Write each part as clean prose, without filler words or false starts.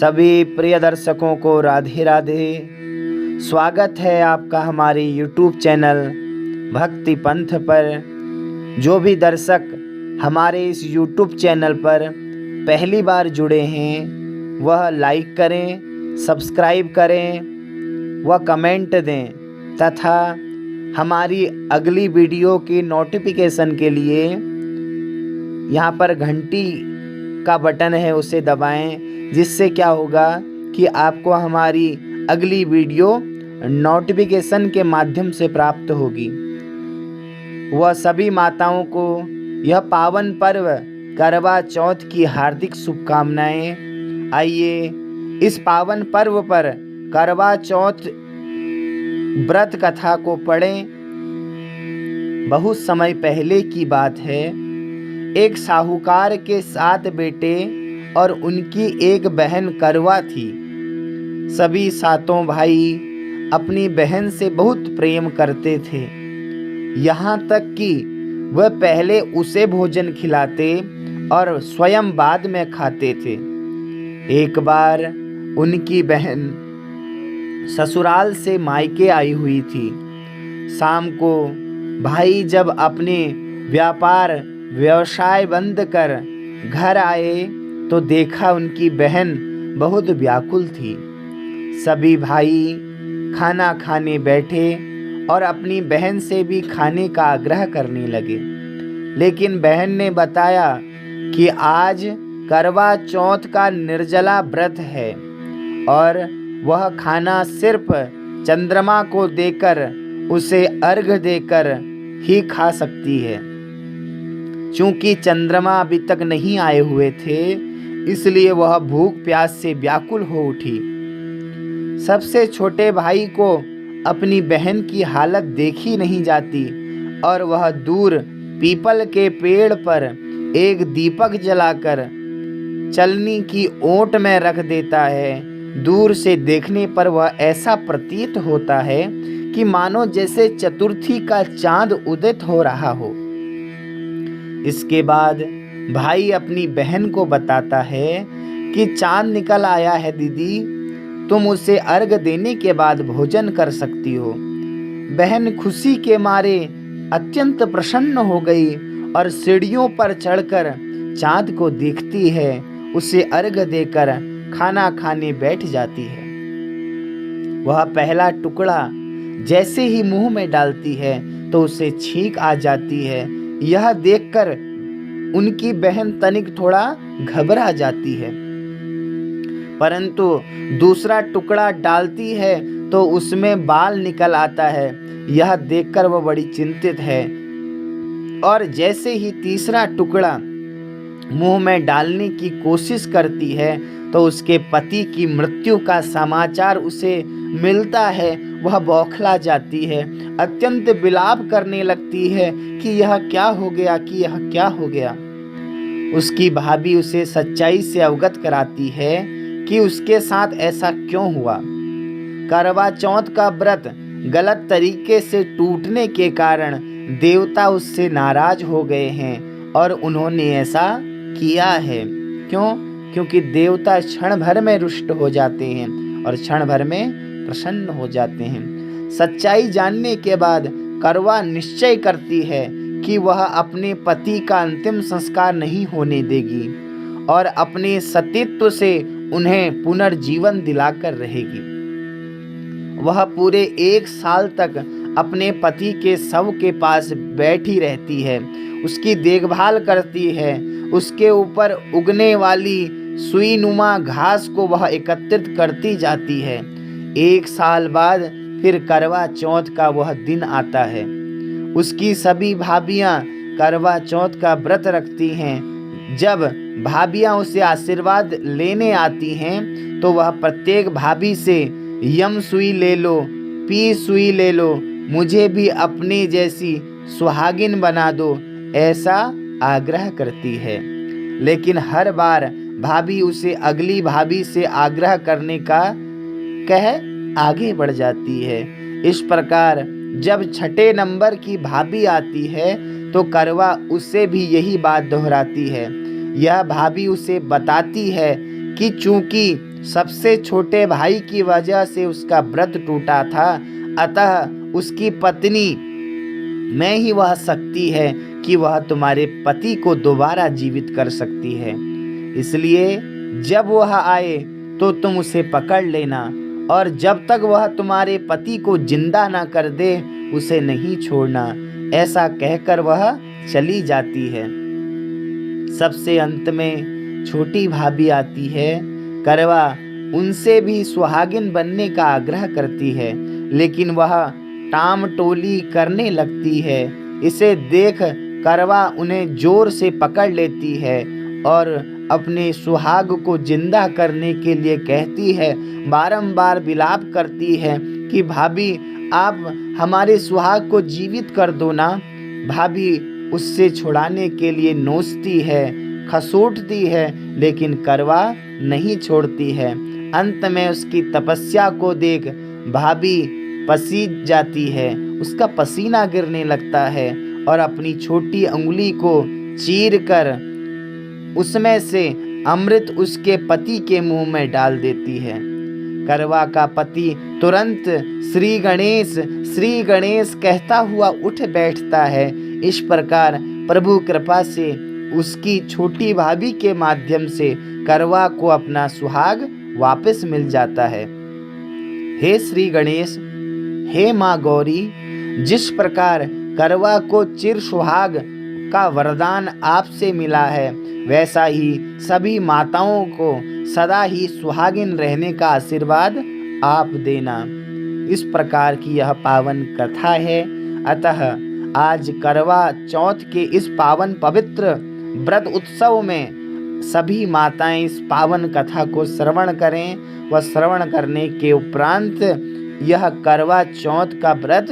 सभी प्रिय दर्शकों को राधे राधे। स्वागत है आपका हमारे YouTube चैनल भक्ति पंथ पर। जो भी दर्शक हमारे इस YouTube चैनल पर पहली बार जुड़े हैं वह लाइक करें, सब्सक्राइब करें व कमेंट दें तथा हमारी अगली वीडियो की नोटिफिकेशन के लिए यहाँ पर घंटी का बटन है उसे दबाएं, जिससे क्या होगा कि आपको हमारी अगली वीडियो नोटिफिकेशन के माध्यम से प्राप्त होगी। वह सभी माताओं को यह पावन पर्व करवा चौथ की हार्दिक शुभकामनाएं। आइए इस पावन पर्व पर करवा चौथ व्रत कथा को पढ़ें। बहुत समय पहले की बात है, एक साहूकार के 7 बेटे और उनकी एक बहन करवा थी। सभी 7 भाई अपनी बहन से बहुत प्रेम करते थे, यहाँ तक कि वह पहले उसे भोजन खिलाते और स्वयं बाद में खाते थे। एक बार उनकी बहन ससुराल से मायके आई हुई थी। शाम को भाई जब अपने व्यवसाय बंद कर घर आए तो देखा उनकी बहन बहुत व्याकुल थी। सभी भाई खाना खाने बैठे और अपनी बहन से भी खाने का आग्रह करने लगे, लेकिन बहन ने बताया कि आज करवा चौथ का निर्जला व्रत है और वह खाना सिर्फ चंद्रमा को देकर, उसे अर्घ्य देकर ही खा सकती है। चूंकि चंद्रमा अभी तक नहीं आए हुए थे, इसलिए वह भूख प्यास से व्याकुल हो उठी। सबसे छोटे भाई को अपनी बहन की हालत देखी नहीं जाती और वह दूर पीपल के पेड़ पर एक दीपक जलाकर चलनी की ओट में रख देता है। दूर से देखने पर वह ऐसा प्रतीत होता है कि मानो जैसे चतुर्थी का चांद उदित हो रहा हो। इसके बाद भाई अपनी बहन को बताता है कि चांद निकल आया है दीदी, तुम उसे अर्घ देने के बाद भोजन कर सकती हो। बहन खुशी के मारे अत्यंत प्रसन्न हो गई और सीढ़ियों पर चढ़कर चांद को देखती है, उसे अर्घ देकर खाना खाने बैठ जाती है। वह पहला टुकड़ा जैसे ही मुंह में डालती है तो उसे छींक आ जाती है। यह देखकर उनकी बहन तनिक थोड़ा घबरा जाती है, परंतु दूसरा टुकड़ा डालती है तो उसमें बाल निकल आता है। यह देखकर वह बड़ी चिंतित है और जैसे ही तीसरा टुकड़ा मुंह में डालने की कोशिश करती है तो उसके पति की मृत्यु का समाचार उसे मिलता है। वह बौखला जाती है, अत्यंत विलाप करने लगती है कि यह क्या हो गया, कि यह क्या हो गया। उसकी भाभी उसे सच्चाई से अवगत कराती है कि उसके साथ ऐसा क्यों हुआ। करवा चौथ का व्रत गलत तरीके से टूटने के कारण देवता उससे नाराज हो गए हैं और उन्होंने ऐसा किया है। क्योंकि देवता क्षण भर में रुष्ट हो जाते हैं और क्षण भर में प्रसन्न हो जाते हैं। सच्चाई जानने के बाद करवा निश्चय करती है कि वह अपने पति का अंतिम संस्कार नहीं होने देगी और अपने सतीत्व से उन्हें पुनर्जीवन दिलाकर रहेगी। वह पूरे 1 साल तक अपने पति के शव के पास बैठी रहती है, उसकी देखभाल करती है। उसके ऊपर उगने वाली सुईनुमा घास को वह एकत्रित करती जाती है। 1 साल बाद फिर करवा चौथ का वह दिन आता है। उसकी सभी भाभियां करवा चौथ का व्रत रखती हैं। जब भाभियां उसे आशीर्वाद लेने आती हैं तो वह प्रत्येक भाभी से यम सुई ले लो, पी सुई ले लो, मुझे भी अपनी जैसी सुहागिन बना दो, ऐसा आग्रह करती है। लेकिन हर बार भाभी उसे अगली भाभी से आग्रह करने का कह आगे बढ़ जाती है। इस प्रकार जब 6 नंबर की भाभी आती है तो करवा उससे भी यही बात दोहराती है। यह भाभी उसे बताती है कि चूंकि सबसे छोटे भाई की वजह से उसका व्रत टूटा था, अतः उसकी पत्नी में ही वह शक्ति है कि वह तुम्हारे पति को दोबारा जीवित कर सकती है। इसलिए जब वह आए तो तुम उसे पकड़ लेना, और जब तक वह तुम्हारे पति को जिंदा ना कर दे उसे नहीं छोड़ना। ऐसा कहकर वह चली जाती है। सबसे अंत में छोटी भाभी आती है। करवा उनसे भी सुहागिन बनने का आग्रह करती है, लेकिन वह टाम टोली करने लगती है। इसे देख करवा उन्हें जोर से पकड़ लेती है और अपने सुहाग को जिंदा करने के लिए कहती है, बारंबार विलाप करती है कि भाभी आप हमारे सुहाग को जीवित कर दो ना। भाभी उससे छुड़ाने के लिए नोचती है, खसोटती है, लेकिन करवा नहीं छोड़ती है। अंत में उसकी तपस्या को देख भाभी पसीज जाती है, उसका पसीना गिरने लगता है और अपनी छोटी अंगुली को चीरकर उसमें से अमृत उसके पति के मुंह में डाल देती है। करवा का पति तुरंत श्री गणेश कहता हुआ उठ बैठता है। इस प्रकार प्रभु कृपा से उसकी छोटी भाभी के माध्यम से करवा को अपना सुहाग वापस मिल जाता है। हे श्री गणेश, हे माँ गौरी, जिस प्रकार करवा को चिर सुहाग का वरदान आपसे मिला है, वैसा ही सभी माताओं को सदा ही सुहागिन रहने का आशीर्वाद आप देना। इस प्रकार की यह पावन कथा है। अतः आज करवा चौथ के इस पावन पवित्र व्रत उत्सव में सभी माताएं इस पावन कथा को श्रवण करें व श्रवण करने के उपरांत यह करवा चौथ का व्रत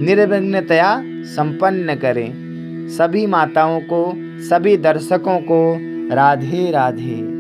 निर्विघ्नतया संपन्न करें। सभी माताओं को, सभी दर्शकों को राधे राधे।